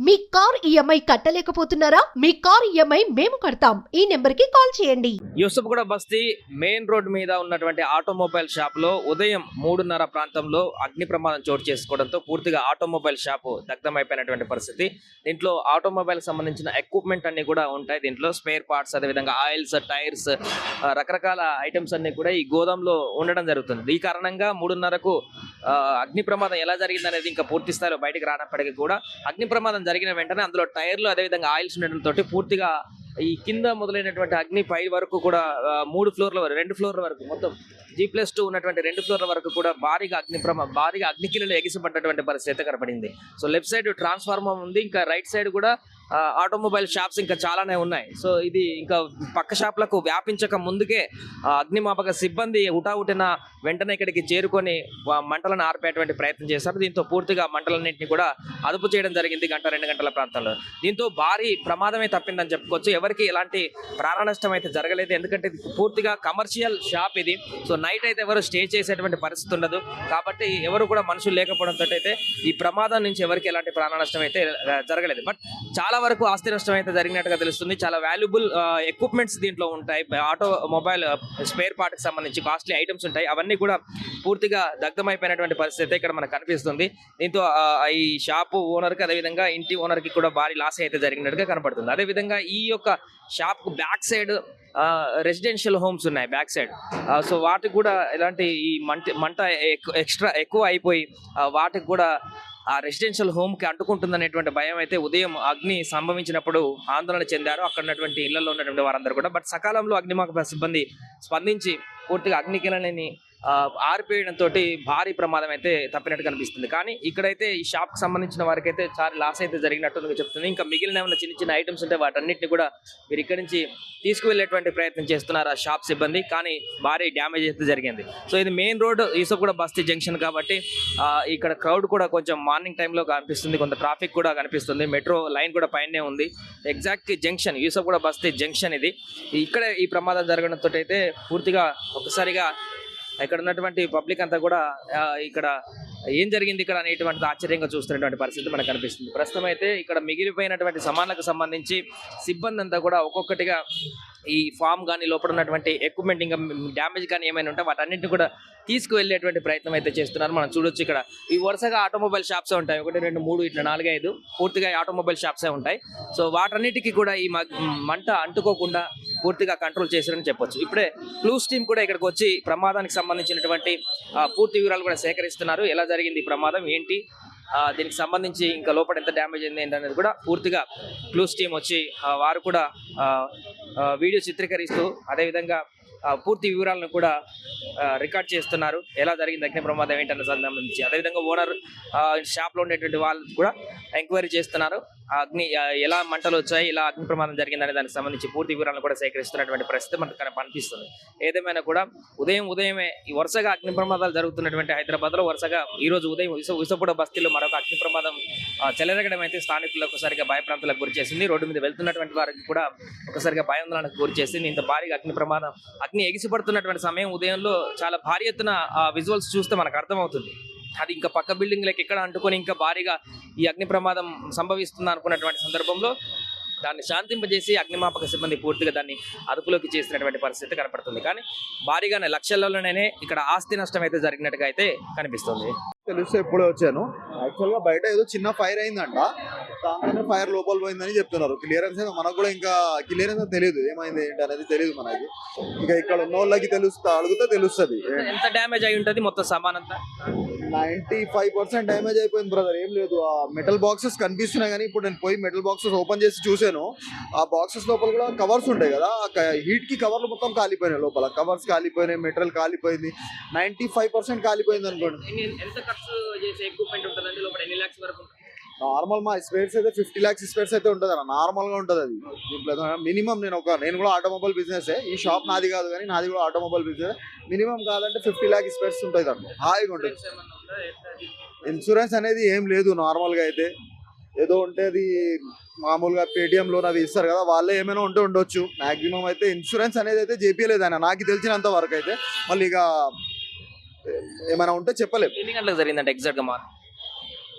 మీ car EMI కట్టలేకపోతున్నారా? మీ car EMI మేము కడతాం. ఈ నెంబర్కి కాల్ చేయండి. యూసుఫ్గూడ బస్తీ మెయిన్ రోడ్ మీద ఉన్నటువంటి ఆటోమొబైల్ షాప్ లో ఉదయం 3:30 ప్రాంతంలో అగ్ని ప్రమాదం చోటు చేసుకోవడంతో పూర్తిగా ఆటోమొబైల్ షాపు దగ్ధమైపోయినటువంటి పరిస్థితి. దీంట్లో ఆటోమొబైల్ సంబంధించిన ఎక్విప్మెంట్ అన్ని కూడా ఉంటాయి. దీంట్లో స్పేర్ పార్ట్స్, అదేవిధంగా ఆయిల్స్, టైర్స్, రకరకాల ఐటమ్స్ అన్ని కూడా ఈ గోదాంలో ఉండడం జరుగుతుంది. ఈ కారణంగా 3:30కు అగ్ని ప్రమాదం ఎలా జరిగింది అనేది ఇంకా పూర్తి స్థాయిలో బయటకు రానప్పటికీ కూడా అగ్ని ప్రమాదం జరిగిన వెంటనే అందులో టైర్లు, అదేవిధంగా ఆయిల్స్ ఉండడంతో పూర్తిగా ఈ కింద మొదలైనటువంటి అగ్ని పై వరకు కూడా 2 ఫ్లోర్ల వరకు మొత్తం G+2 ఉన్నటువంటి 2 ఫ్లోర్ల వరకు కూడా భారీగా అగ్నికిలలో ఎగిసిపడ్డటువంటి పరిస్థితి కనపడింది. సో లెఫ్ట్ సైడ్ ట్రాన్స్ఫార్మర్ ఉంది, ఇంకా రైట్ సైడ్ కూడా ఆటోమొబైల్ షాప్స్ ఇంకా చాలానే ఉన్నాయి. సో ఇది ఇంకా పక్క షాప్లకు వ్యాపించక ముందుకే అగ్నిమాపక సిబ్బంది హుటాహుటిన వెంటనే ఇక్కడికి చేరుకొని మంటలను ఆర్పేటువంటి ప్రయత్నం చేశారు. దీంతో పూర్తిగా మంటలన్నింటినీ కూడా అదుపు చేయడం జరిగింది 1-2 గంటల ప్రాంతంలో. దీంతో భారీ ప్రమాదమే తప్పిందని చెప్పుకోవచ్చు. ఎవరికి ఎలాంటి ప్రాణ నష్టం అయితే జరగలేదు, ఎందుకంటే ఇది పూర్తిగా కమర్షియల్ షాప్ ఇది. సో నైట్ అయితే ఎవరు స్టే చేసేటువంటి పరిస్థితి ఉండదు కాబట్టి ఎవరు కూడా మనుషులు లేకపోవడంతో అయితే ఈ ప్రమాదం నుంచి ఎవరికి ఎలాంటి ప్రాణ నష్టం అయితే జరగలేదు. బట్ చాలా వరకు ఆస్తి నష్టం అయితే జరిగినట్టుగా తెలుస్తుంది. చాలా వాల్యుబుల్ ఎక్విప్మెంట్స్ దీంట్లో ఉంటాయి. ఆటోమొబైల్ స్పేర్ పార్ట్ కి సంబంధించి కాస్ట్లీ ఐటమ్స్ ఉంటాయి. అవన్నీ కూడా పూర్తిగా దగ్ధమైపోయినటువంటి పరిస్థితి ఇక్కడ మనకు కనిపిస్తుంది. దీంతో ఈ షాపు ఓనర్కి, అదేవిధంగా ఇంటి ఓనర్కి కూడా భారీ లాస్ అయితే జరిగినట్టుగా కనపడుతుంది. అదేవిధంగా ఈ యొక్క షాప్ కు బ్యాక్ సైడ్ రెసిడెన్షియల్ హోమ్స్ ఉన్నాయి బ్యాక్ సైడ్. సో వాటికి కూడా ఇలాంటి ఈ మంట ఎక్కువ అయిపోయి వాటికి కూడా ఆ రెసిడెన్షియల్ హోమ్కి అంటుకుంటుందనేటువంటి భయం అయితే ఉదయం అగ్ని సంభవించినప్పుడు ఆందోళన చెందారు అక్కడ ఉన్నటువంటి ఇళ్లలో ఉన్నటువంటి వారందరూ కూడా. బట్ సకాలంలో అగ్నిమాపక సిబ్బంది స్పందించి పూర్తిగా అగ్నికిలని ఆరిపోయడంతో భారీ ప్రమాదం అయితే తప్పినట్టు కనిపిస్తుంది. కానీ ఇక్కడైతే ఈ షాప్కి సంబంధించిన వారికి అయితే చాలా లాస్ అయితే జరిగినట్టు చెప్తుంది. ఇంకా మిగిలిన ఏమైనా చిన్న ఐటమ్స్ ఉంటే వాటన్నిటిని కూడా మీరు ఇక్కడి నుంచి తీసుకువెళ్ళేటువంటి ప్రయత్నం చేస్తున్నారు ఆ షాప్ సిబ్బంది. కానీ భారీ డ్యామేజ్ అయితే జరిగింది. సో ఇది మెయిన్ రోడ్ యూసుఫ్గూడ బస్తీ జంక్షన్ కాబట్టి ఇక్కడ క్రౌడ్ కూడా కొంచెం మార్నింగ్ టైంలో కనిపిస్తుంది, కొంత ట్రాఫిక్ కూడా కనిపిస్తుంది. మెట్రో లైన్ కూడా పైనే ఉంది. ఎగ్జాక్ట్ జంక్షన్ యూసుఫ్గూడ బస్తీ జంక్షన్ ఇది. ఇక్కడ ఈ ప్రమాదం జరగడంతో అయితే పూర్తిగా ఒక్కసారిగా ఇక్కడ ఉన్నటువంటి పబ్లిక్ అంతా కూడా ఇక్కడ ఏం జరిగింది ఇక్కడ అనేటువంటి ఆశ్చర్యంగా చూస్తున్నటువంటి పరిస్థితి మనకు కనిపిస్తుంది. ప్రస్తుతం అయితే ఇక్కడ మిగిలిపోయినటువంటి సామాన్లకు సంబంధించి సిబ్బంది అంతా కూడా ఒక్కొక్కటిగా ఈ ఫామ్ కానీ లోపల ఉన్నటువంటి ఎక్విప్మెంట్ ఇంకా డ్యామేజ్ కానీ ఏమైనా ఉంటే వాటన్నింటిని కూడా తీసుకువెళ్ళేటువంటి ప్రయత్నం అయితే చేస్తున్నారు. మనం చూడొచ్చు ఇక్కడ ఈ వరుసగా ఆటోమొబైల్ షాప్సే ఉంటాయి. 1, 2, 3 ఇట్లా 4, 5 పూర్తిగా ఆటోమొబైల్ షాప్సే ఉంటాయి. సో వాటన్నిటికీ కూడా ఈ మంట అంటుకోకుండా పూర్తిగా కంట్రోల్ చేశారని చెప్పొచ్చు. ఇప్పుడే క్లూస్ టీమ్ కూడా ఇక్కడికి వచ్చి ప్రమాదానికి సంబంధించినటువంటి పూర్తి వివరాలు కూడా సేకరిస్తున్నారు. ఎలా జరిగింది ఈ ప్రమాదం ఏంటి, దీనికి సంబంధించి ఇంకా లోపల ఎంత డ్యామేజ్ అయింది ఏంటనేది కూడా పూర్తిగా క్లూస్ టీమ్ వచ్చి వారు కూడా వీడియో చిత్రీకరిస్తూ అదేవిధంగా పూర్తి వివరాలను కూడా రికార్డ్ చేస్తున్నారు. ఎలా జరిగింది అగ్ని ప్రమాదం ఏంటన్న సంబంధించి. అదేవిధంగా ఓనర్ షాప్లో ఉండేటువంటి వాళ్ళు కూడా ఎంక్వైరీ చేస్తున్నారు. అగ్ని ఎలా మంటలు వచ్చాయి, ఇలా అగ్ని ప్రమాదం జరిగిందనే దానికి సంబంధించి పూర్తి వివరాలను కూడా సేకరిస్తున్నటువంటి పరిస్థితి మనకు కనిపిస్తుంది. ఏదేమైనా కూడా ఉదయమే ఈ వరుసగా అగ్ని ప్రమాదాలు జరుగుతున్నటువంటి హైదరాబాద్లో వరుసగా ఈ రోజు ఉదయం యూసుఫ్గూడ బస్తీలో మరొక అగ్ని ప్రమాదం చెలరేగడం అయితే స్థానికులకు ఒకసారిగా భయప్రాంతాలకు గురి చేసింది. రోడ్డు మీద వెళ్తున్నటువంటి వారికి కూడా ఒకసారిగా భయాందోళనకు గురి చేసింది. ఇంత భారీగా అగ్ని ఎగిసిపడుతున్నటువంటి సమయం ఉదయంలో చాలా భారీ ఎత్తున విజువల్స్ చూస్తే మనకు అర్థమవుతుంది. అది ఇంకా పక్క బిల్డింగ్లకు ఎక్కడ అంటుకొని ఇంకా భారీగా ఈ అగ్ని ప్రమాదం సంభవిస్తుంది అనుకున్నటువంటి సందర్భంలో దాన్ని శాంతింపజేసి అగ్నిమాపక సిబ్బంది పూర్తిగా దాన్ని అదుపులోకి చేసినటువంటి పరిస్థితి కనపడుతుంది. కానీ భారీగానే లక్షల్లోనే ఇక్కడ ఆస్తి నష్టం అయితే జరిగినట్టుగా అయితే కనిపిస్తుంది. తెలిస్తే ఎప్పుడే వచ్చాను. యాక్చువల్గా బయట ఏదో చిన్న ఫైర్ అయిందంట, దాంట్లోనే ఫైర్ లోపల పోయిందని చెప్తున్నారు. క్లియరెన్స్ అయితే మనకు కూడా ఇంకా క్లియరెన్స్ తెలియదు, ఏమైంది ఏంటి అనేది తెలియదు మనకి. ఇక ఇక్కడ ఉన్న వాళ్ళకి అడిగితే తెలుస్తుంది. ఎంత డ్యామేజ్ అయి ఉంటుంది మొత్తం సామాన్ అంతా? 95% డ్యామేజ్ అయిపోయింది బ్రదర్. ఏం లేదు, ఆ మెటల్ బాక్సెస్ కనిపిస్తున్నాయి కానీ ఇప్పుడు నేను పోయి మెటల్ బాక్సెస్ ఓపెన్ చేసి చూసాను. ఆ బాక్సెస్ లోపల కూడా కవర్స్ ఉంటాయి కదా, హీట్ కి కవర్లు మొత్తం కాలిపోయినాయి. లోపల కవర్స్ కాలిపోయినాయి, మెటీరియల్ కాలిపోయింది. 95% కాలిపోయింది అనుకోండి. నార్మల్ మా స్పేర్స్ అయితే 50 lakhs స్పేర్స్ అయితే ఉంటుంది అన్న, నార్మల్ గా ఉంటుంది అది. మినిమం నేను కూడా ఆటోమొబైల్ బిజినెస్, ఈ షాప్ నాది కాదు కానీ నాది కూడా ఆటోమొబైల్ బిజినెస్. మినిమం కాదంటే 50 lakhs స్పేర్స్ ఉంటుంది దాంట్లో, హాయిగా ఉంటుంది. ఇన్సూరెన్స్ అనేది ఏం లేదు నార్మల్ గా అయితే. ఏదో ఉంటే అది మామూలుగా పేటిఎం లోన్ అవి ఇస్తారు కదా, వాళ్ళే ఏమైనా ఉంటే ఉండొచ్చు. మాక్సిమం అయితే ఇన్సూరెన్స్ అనేది అయితే చేపియలేదు ఆయన, నాకు తెలిసినంత వరకు అయితే. మళ్ళీ ఇక ఏమైనా ఉంటే చెప్పలేదు. ఎన్ని గంటలకు జరిగిందంటే ఎగ్జాక్ట్ గా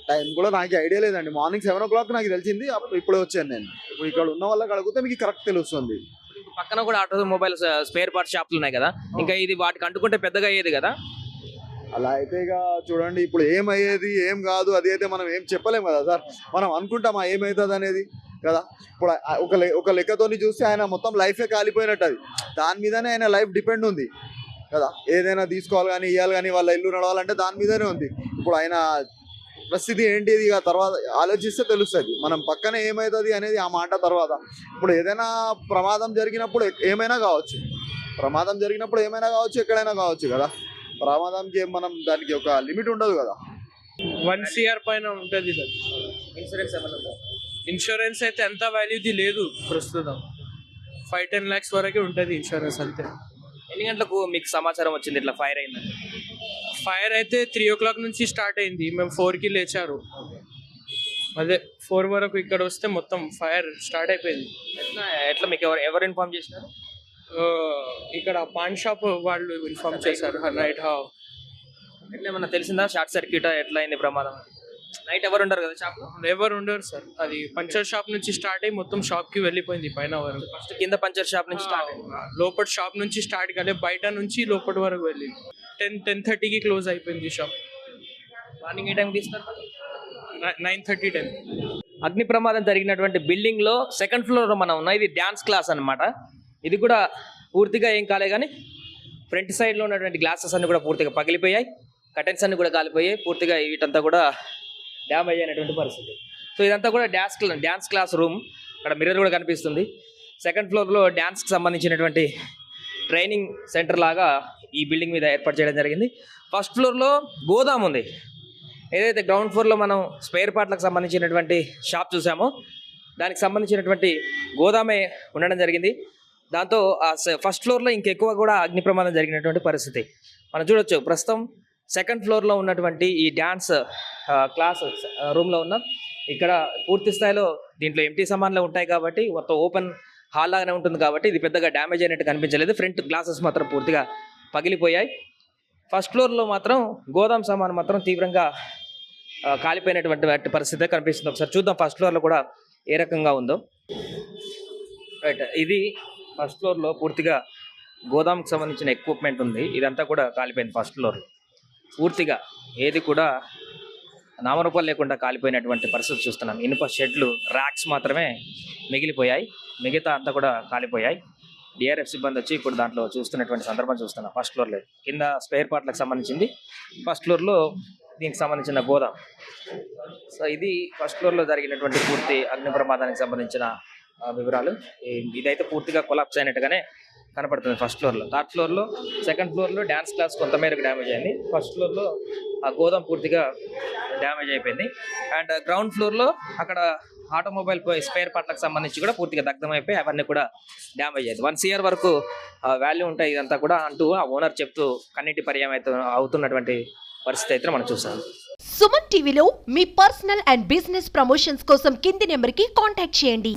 టైం కూడా నాకు ఐడియా లేదండి. మార్నింగ్ 7 o'clock నాకు తెలిసింది, ఇప్పుడే వచ్చాను నేను. ఇప్పుడు ఇక్కడ ఉన్న వాళ్ళకి అడిగితే మీకు కరెక్ట్ తెలుస్తుంది. పక్కన కూడా ఆటోమొబైల్ స్పేర్ పార్ట్ షాపులు ఉన్నాయి కదా, ఇంకా ఇది వాటికి అంటుకుంటే పెద్దగా అయ్యేది కదా. అలా అయితే ఇక చూడండి, ఇప్పుడు ఏమయ్యేది ఏం కాదు అది అయితే మనం ఏం చెప్పలేం కదా సార్. మనం అనుకుంటామా ఏమవుతుంది అనేది కదా. ఇప్పుడు ఒక లెక్కతోని చూస్తే ఆయన మొత్తం లైఫే కాలిపోయినట్టు, అది దాని మీదనే ఆయన లైఫ్ డిపెండ్ ఉంది కదా. ఏదైనా తీసుకోవాలి కానీ ఇవ్వాలి కానీ వాళ్ళ ఇల్లు నడవాలంటే దాని మీదనే ఉంది. ఇప్పుడు ఆయన పరిస్థితి ఏంటిది ఇక తర్వాత ఆలోచిస్తే తెలుస్తుంది. మనం పక్కన ఏమవుతుంది అనేది ఆ మాట తర్వాత. ఇప్పుడు ఏదైనా ప్రమాదం జరిగినప్పుడు ఏమైనా కావచ్చు, ఎక్కడైనా కావచ్చు కదా. ప్రమాదంకి మనం దానికి ఒక లిమిట్ ఉండదు కదా. 1 CR పైన ఉంటుంది సార్. ఇన్సూరెన్స్ ఏమన్నా ఇన్సూరెన్స్ అయితే ఎంత వాల్యూది లేదు ప్రస్తుతం. 5-10 lakhs వరకే ఉంటుంది ఇన్సూరెన్స్ అంతే. ఎన్ని గంటలకు మీకు సమాచారం వచ్చింది ఇట్లా ఫైర్ అయిందని? ఫైర్ అయితే 3 o'clock నుంచి స్టార్ట్ అయింది. మేము 4కి లేచారు. అదే 4 వరకు ఇక్కడ వస్తే మొత్తం ఫైర్ స్టార్ట్ అయిపోయింది. ఎట్లా మీకు ఎవరు ఇన్ఫార్మ్ చేసినారు? ఇక్కడ పాన్ షాప్ వాళ్ళు ఇన్ఫార్మ్ చేశారు నైట్. ఎట్లా ఏమన్నా తెలిసిందా షార్ట్ సర్క్యూట్ ఎట్లా అయింది ప్రమాదం? నైట్ ఎవరు ఉండరు కదా షాప్ లో? ఎవరు ఉండరు సార్. అది పంచర్ షాప్ నుంచి స్టార్ట్ అయ్యి మొత్తం షాప్ కి వెళ్ళిపోయింది పైన వరకు. ఫస్ట్ కింద పంచర్ షాప్ నుంచి స్టార్ట్ అయింది. లోపల షాప్ నుంచి స్టార్ట్ కాలే, బయట నుంచి లోపల వరకు వెళ్ళింది. 10-10:30కి క్లోజ్ అయిపోయింది షాప్. మార్నింగ్ ఏ టైం తీస్తారు? 9:30, 10. అగ్ని ప్రమాదం జరిగినటువంటి బిల్డింగ్ లో సెకండ్ ఫ్లోర్ లో మనం ఉన్నాం. ఇది డ్యాన్స్ క్లాస్ అన్నమాట. ఇది కూడా పూర్తిగా ఏం కాలే కానీ ఫ్రంట్ సైడ్ లో ఉన్నటువంటి గ్లాసెస్ అన్ని కూడా పూర్తిగా పగిలిపోయాయి, కర్టెన్స్ అన్ని కూడా కాలిపోయాయి, పూర్తిగా వీటంతా కూడా డ్యామేజ్ అయినటువంటి పరిస్థితి. సో ఇదంతా కూడా డ్యాన్స్ క్లాస్ రూమ్. అక్కడ మిర్రర్ కూడా కనిపిస్తుంది. సెకండ్ ఫ్లోర్లో డ్యాన్స్కి సంబంధించినటువంటి ట్రైనింగ్ సెంటర్ లాగా ఈ బిల్డింగ్ మీద ఏర్పాటు చేయడం జరిగింది. ఫస్ట్ ఫ్లోర్లో గోదాం ఉంది. ఏదైతే గ్రౌండ్ ఫ్లోర్లో మనం స్పేర్ పార్ట్లకు సంబంధించినటువంటి షాప్ చూసామో దానికి సంబంధించినటువంటి గోదామే ఉండడం జరిగింది. దాంతో ఆ ఫస్ట్ ఫ్లోర్లో ఇంకెక్కువ కూడా అగ్ని ప్రమాదం జరిగినటువంటి పరిస్థితి మనం చూడొచ్చు. ప్రస్తుతం సెకండ్ ఫ్లోర్లో ఉన్నటువంటి ఈ డ్యాన్స్ క్లాస్ రూమ్లో ఉన్నాం. ఇక్కడ పూర్తి స్థాయిలో దీంట్లో ఎంటీ సామాన్లు ఉంటాయి కాబట్టి మొత్తం ఓపెన్ హాల్ లాగానే ఉంటుంది కాబట్టి ఇది పెద్దగా డ్యామేజ్ అయినట్టు కనిపించలేదు. ఫ్రంట్ గ్లాసెస్ మాత్రం పూర్తిగా పగిలిపోయాయి. ఫస్ట్ ఫ్లోర్లో మాత్రం గోదాం సామాన్ మాత్రం తీవ్రంగా కాలిపోయినటువంటి పరిస్థితి కనిపిస్తుంది. ఒకసారి చూద్దాం ఫస్ట్ ఫ్లోర్లో కూడా ఏ రకంగా ఉందో. రైట్, ఇది ఫస్ట్ ఫ్లోర్లో పూర్తిగా గోదాంకి సంబంధించిన ఎక్విప్మెంట్ ఉంది. ఇదంతా కూడా కాలిపోయింది. ఫస్ట్ ఫ్లోర్ పూర్తిగా ఏది కూడా నామరూపాలు లేకుండా కాలిపోయినటువంటి పరిస్థితి చూస్తున్నాం. ఇనుప షెడ్లు, ర్యాక్స్ మాత్రమే మిగిలిపోయాయి, మిగతా అంతా కూడా కాలిపోయాయి. డిఆర్ఎఫ్ సిబ్బంది వచ్చి ఇప్పుడు దాంట్లో చూస్తున్నటువంటి సందర్భం చూస్తున్నాం. ఫస్ట్ ఫ్లోర్లో కింద స్పేర్ పార్ట్లకు సంబంధించింది, ఫస్ట్ ఫ్లోర్లో దీనికి సంబంధించిన గోదాం. సో ఇది ఫస్ట్ ఫ్లోర్లో జరిగినటువంటి పూర్తి అగ్ని ప్రమాదానికి సంబంధించిన వివరాలు. ఇదైతే పూర్తిగా కొలాప్స్ అయినట్టుగానే కనపడుతుంది ఫస్ట్ ఫ్లోర్లో. థర్డ్ ఫ్లోర్లో, సెకండ్ ఫ్లోర్లో డ్యాన్స్ క్లాస్ కొంతమేరకు డ్యామేజ్ అయింది. ఫస్ట్ ఫ్లోర్లో ఆ గోదాం పూర్తిగా డ్యామేజ్ అయిపోయింది. అండ్ గ్రౌండ్ ఫ్లోర్లో అక్కడ ఆటోమొబైల్ స్పేర్ పార్ట్లకు సంబంధించి కూడా పూర్తిగా దగ్ధమైపోయి అవన్నీ కూడా డ్యామేజ్ అయింది. 1 CR వరకు వాల్యూ ఉంటాయి ఇదంతా కూడా అంటూ ఆ ఓనర్ చెప్తూ కన్నింటి పర్యాయం అవుతున్నటువంటి పరిస్థితి అయితే మనం చూసాం. సుమన్ టీవీలో మీ పర్సనల్ అండ్ బిజినెస్ ప్రమోషన్స్ కోసం కింది నెంబర్కి కాంటాక్ట్ చేయండి.